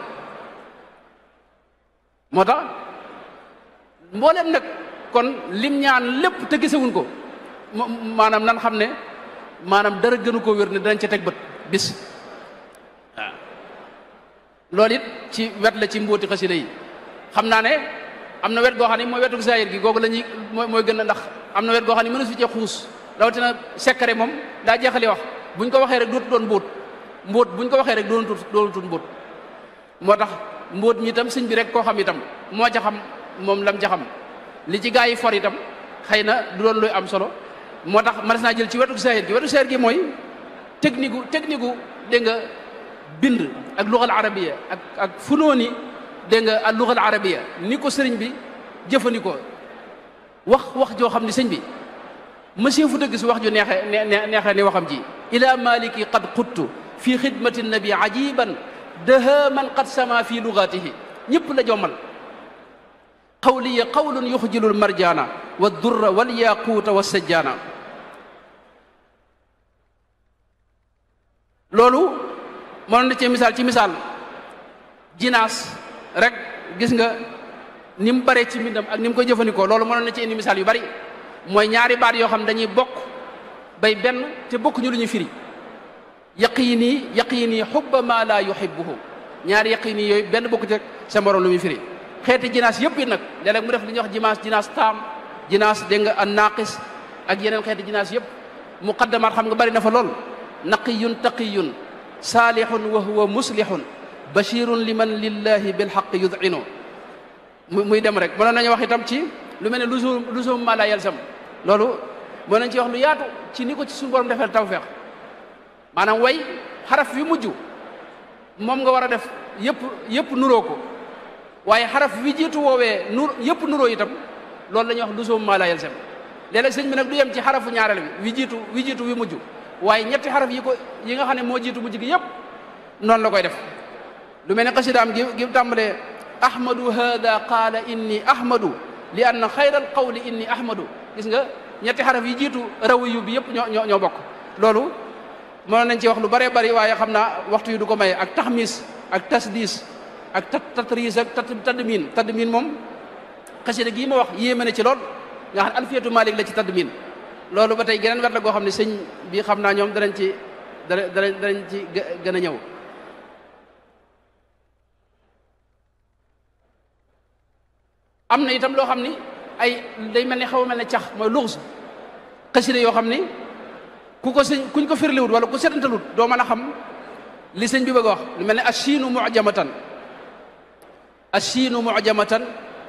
moo tax mboolem nag kon lim ñaan lépp te gisewuñ ko maanaam nan xam ne maanaam dara gënu ko wér ne danañ ca teg bët bis waaw loolu it ci wet la ci mbóoti xasida yi xam naa ne am na wet goo xam ne mooy wetu zahir gi googu la ñuy mooy gën a ndax am na wet goo xam ne mënu fi cee xuus rawatina secret moom daa jeexali wax buñ ko waxee rek dootu doon mbóot buñ ko waxee rek doonatul mbóot moo tax mbóot mi itam sëñ bi rek koo xam itam moo ca xam moom lam ca xam li ci gaa yi for itam xëy na du doon luy am solo moo tax mënees naa jël ci wetu zahir gi mooy technique gu dégg nga bind ak lugal arabiya ak funooni dégg nga ak lugal arabiya ni ko sëriñ bi jëfandikoo wax joo xam ni sëñ bi monsieur fu dëgg si wax ju neexee ni waxam ji ila maliki qad quttu fi xidmati nabi ajiban daha man qad sama fi lugatihi ñëpp la jommal qawliya qawlun yuxjilul marjaana wa durra wal yaquuta wa sajjaana loolu mënoon na ci misaal jinaas rek gis nga ni mu baree ci mbindam ak ni mu koy jëfandikoo loolu mënoon na ci indi misaal yu bari mooy ñaari baat yoo xam dañuy bokk bay benn te bokkuñu lu ñu firi yaqiini xubba ma la yuhibbuhu ñaari yaqiini yooyu benn bokku ci rek sa morom lu muy firi xeeti jinaas yëpp it nag léeg-léeg mu def li ñuy wax jinaas taam jinaas dégg nga an naaqis ak yeneen xeeti jinaas yëpp muqaddamaat xam nga bari na fa lool naqiyun taqiyun saalihun wa huwa muslihun bashirun liman lillahi bilxaq yud'inu muy dem rek mënoon nañu wax itam ci lu mel ne luzum ma la yalzam loolu mën nañ ci wax lu yaatu ci ni ko ci suñu borom defeel tawfeex maanaam way xaraf wi mujj moom nga war a def yëpp nuroo ko waaye xaraf wi jiitu woowee yëpp nuroo itam loolu la ñuy wax luzum ma la yalzam léeg-léeg sëñ bi nag du yem ci xarafu ñaareel bi wi jiitu wi mujj waaye ñetti xaraf yi nga xam ne moo jiitu mujj gi yëpp noonu la koy def lu mel ne xasidaam gi tàmbalee ahmadu hada qaala inni ahmadu li anna xayral qawli inni ahmadu gis nga ñetti xaraf yi jiitu rawiyu bi yëpp ñoo bokk loolu mënoon nañ ci wax lu bëree bëri waaye xam naa waxtu yu du ko maye ak taxmis ak tasdis ak tatris ak tadmin moom xasida gii ma wax yéeme na ci lool nga xam ne alfiyatu malik la ci tadmin loolu ba tey geneen wet la goo xam ne sëñ bi xam naa ñoom danañ ci gën a ñëw am na itam loo xam ni day mel ni xaw a mel ne cax mooy luxus xasida yoo xam ni kuñ ko firliwut wala ku setantalut doo mën a xam li sëñ bi bëgg a wax lu mel ne achiinu mujamatan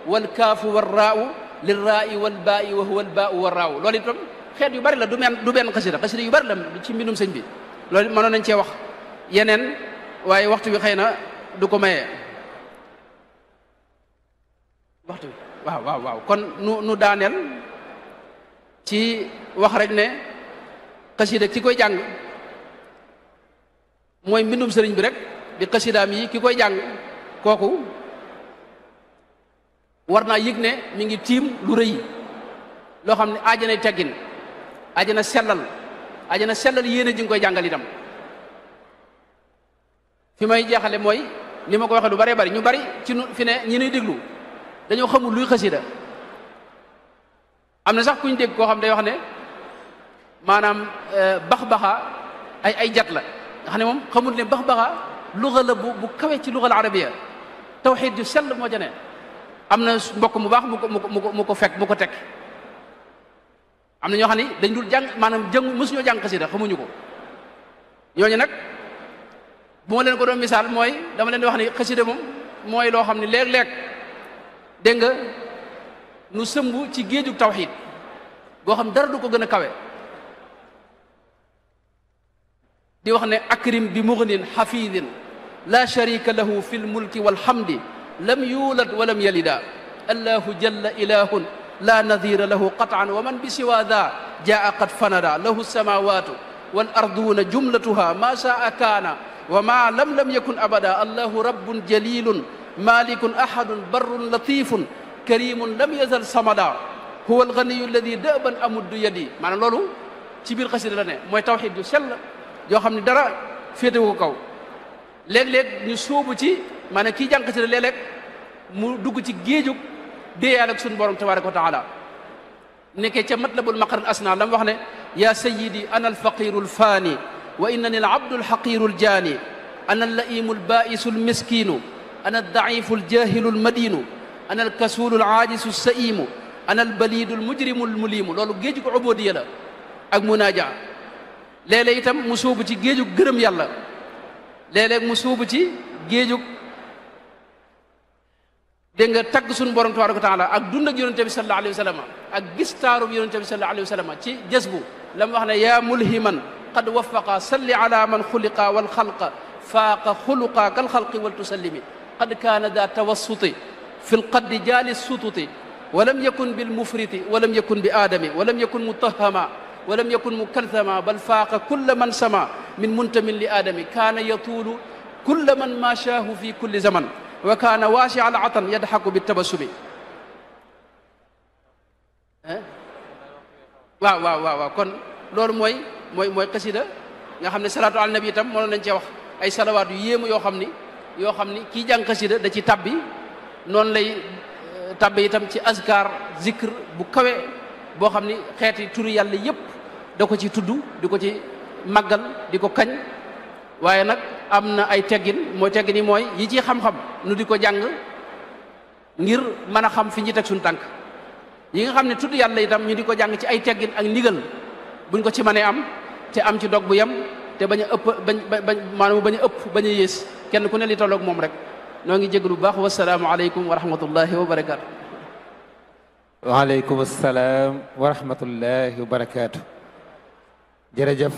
wal kaafu war raau lil raai wal baai wa huwa al baau war raaw loolu itam xeet yu bari la du benn xasida yu bari la ci mbindum sëñ bi loolu mënoon nañ cee wax yeneen waaye waxtu bi xëy na du ko mayee waxtu bi waaw kon nu daaneel ci wax rek ne xasida ki koy jàng mooy mbindum sëriñ bi rek di xasidaam yi ki koy jàng kooku war naa yëg ne mi ngi tiim lu rëy loo xam ne aajanay teggin ajana sellal yéene ji nga koy jàngal itam fi may jeexale mooy ni ma ko waxee lu bëree bëri ñu bëri ci fi ne ñi nuy déglu dañoo xamul luy xasida am na sax kuñ dégg koo xam day wax ne maanaam bax-baxa ay jat la nga xam ne moom xamul ne bax-baxa luga la bu kawe ci lugal arabiya tawxiid ju sell moo ca ne am na mbokk mu baax mu ko teg am na ñoo xam ne dañ dul jàng maanaam mësuñoo jàng xasida xamuñu ko ñooñu nag bu ma leen ko doon misaal mooy dama leen di wax ni xasida moom mooy loo xam ne léeg-léeg dégg nga nu sëmb ci géejug tawxiid goo xam dara du ko gën a kawe di wax ne akrim bi mughnin xafidin la sharika lahu fi lmulki walhamdi lam yulad walam yalida allahu jalla ilahun la nadira lahu qat'an wa man bi siwa da jaa qad fanada lahu samawatu wal arduna jumlatuha ma shaa kaana wa ma lam yakun abada allahu rabbun jalilun malikun ahadun barrun latifun karimun lam yazal samada huwa alganiyu alladi dëban amuddu yadi maanaam loolu ci biir xasida la ne mooy tawxiid ju sell yoo xam ne dara féetewu ko kaw léeg-léeg ñu sóobu ci maanaam kii jàng xasida léeg-léeg mu dugg ci géejug déeyaal ak suñu borom tabaraka wa taala nekkee ca matlabul maqar al asna la mu wax ne ya sayidi ana alfaqiru alfaani wa innani alabdu alxaqiru aljaani ana allaimu albaisu almiskinu ana aldaifu aljahilu almadinu ana alkasulu alaajisu alsaimu ana albalidu almujrimu almulimu loolu géejug ubodiya la ak munaaja léeg-léeg itam mu sóobu ci géejug gërëm yàlla léeg-léeg mu sóobu ci géejug dégg nga tagg suñu borom tabaraka wa taala ak dund ak yonente bi sallallahu alayhi wa sallam ak gis taarub yonente bi sallallahu alayhi wa sallam ci jazbu la mu wax ne yaa mulhiman qad waffaqa salli ala man xuliqa wal xalqa faaqa xuluqa kal xalqi wal tusallimi qad kaana daa tawassuti fi lqaddi jaali sututi walam yakun bil mufriti walam yakun bi aadami walam yakun mutahama walam yakun mukalthama bal faaqa kulla man sama min muntamin li aadami kaana yatuulu kulla man maashaahu fi kulli zaman wa kaana waasi'a al-'atan yadhaku bit-tabassumi waaw kon loolu mooy xasida nga xam ne salaatu ala nabi itam mënoon nañ cee wax ay salawaat yu yéemu yoo xam ni kii jàng xasida da ci tabbi noonu lay tabbi itam ci azkar zikr bu kawe boo xam ni xeeti turu yàlla yépp da ko ci tudd di ko ci màggal di ko kañ waaye nag am na ay teggin teggin yi mooy yi ci xam-xam nu di ko jàng ngir mën a xam fi ñu teg suñu tànk yi nga xam ne tudd yàlla itam ñu di ko jàng ci ay teggin ak ndigal buñ ko ci mënee am te am ci dog bu yem te bañ a ëpp maanaam bañ a ëpp bañ a yées kenn ku ne li tolloog moom rek noo ngi jégalu bu baax wasalaamu aleykum wa rahmatullahi wa barakaatu. waaleykum salaam wa rahmatullahi wa barakaatu. jërëjëf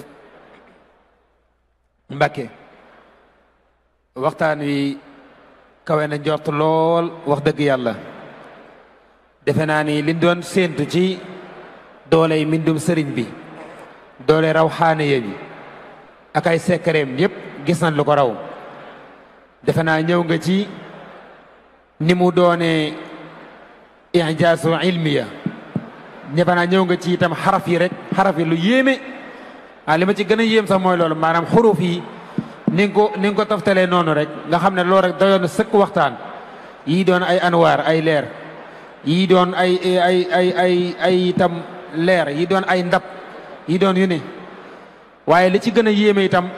Mbacke waxtaan wi kawe na njort lool wax dëgg yàlla defe naa ni liñ doon séentu ci dooley mbindum sëriñ bi doole rawxaaniya bi ak ay sekkareem yépp gis nañ lu ko raw defe naa ñëw nga ci ni mu doone ijaasu ilmiya defe naa ñëw nga ci itam xaraf yi rek xaraf yi lu yéeme li ma ci gën a yéem sax mooy loolu maanaam xuruf yi ni nga ko toftalee noonu rek nga xam ne loolu rek doyoon na sëkk waxtaan yii doon ay anwaar ay leer yii doon ay itam leer yii doon ay ndab yii doon yu ne waaye li ci gën a yéeme itam